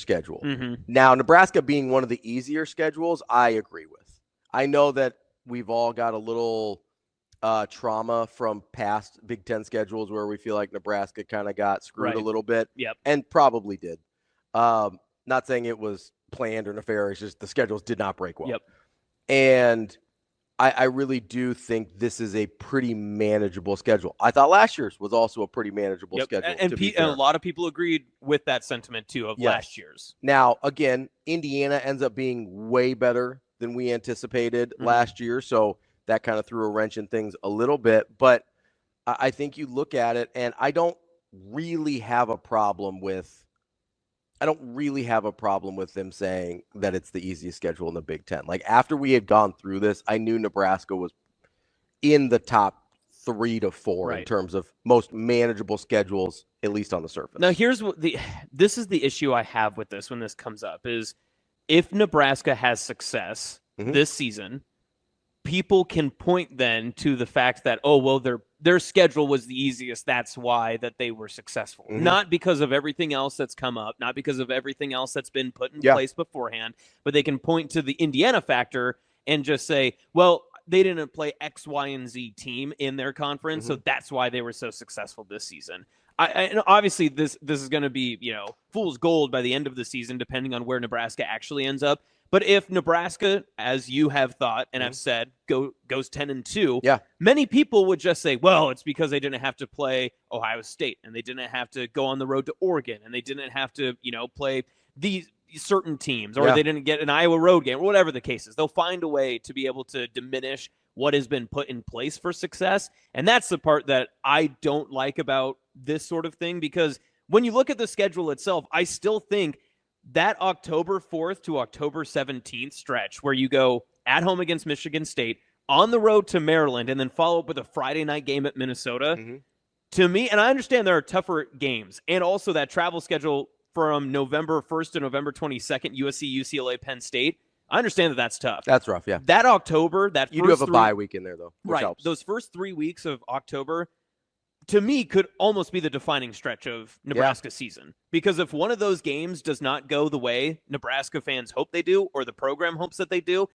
schedule. Mm-hmm. Now, Nebraska being one of the easier schedules, I agree with. I know that we've all got a little trauma from past Big Ten schedules where we feel like Nebraska kind of got screwed a Right. little bit, Yep. and probably did. Not saying it was planned or nefarious, just the schedules did not break well. Yep. And I really do think this is a pretty manageable schedule. I thought last year's was also a pretty manageable Yep. schedule, And, to be and a fair. lot of people agreed with that sentiment, too, of last year's. Now, again, Indiana ends up being way better than we anticipated last year, so that kind of threw a wrench in things a little bit. But I think you look at it, and I don't really have a problem with them saying that it's the easiest schedule in the Big Ten. Like, after we had gone through this, I knew Nebraska was in the top 3 to 4 in terms of most manageable schedules, at least on the surface. Now, here's what this is the issue I have with this when this comes up is if Nebraska has success this season, people can point then to the fact that, oh, well, their schedule was the easiest. That's why that they were successful. Not because of everything else that's come up, not because of everything else that's been put in place beforehand, but they can point to the Indiana factor and just say, well, they didn't play X, Y, and Z team in their conference, so that's why they were so successful this season. And obviously, this is going to be, fool's gold by the end of the season, depending on where Nebraska actually ends up. But if Nebraska, as you have thought and have said, goes 10-2, many people would just say, well, it's because they didn't have to play Ohio State, and they didn't have to go on the road to Oregon, and they didn't have to, play these certain teams, or they didn't get an Iowa road game, or whatever the case is. They'll find a way to be able to diminish what has been put in place for success. And that's the part that I don't like about this sort of thing, because when you look at the schedule itself, I still think that October 4th to October 17th stretch where you go at home against Michigan State, on the road to Maryland, and then follow up with a Friday night game at Minnesota, to me, and I understand there are tougher games, and also that travel schedule from November 1st to November 22nd, USC, UCLA, Penn State, I understand that that's tough. That's rough, yeah. That October, that you do have a bye week in there, though, which helps. Those first 3 weeks of October, to me, could almost be the defining stretch of Nebraska's season. Because if one of those games does not go the way Nebraska fans hope they do, or the program hopes that they do,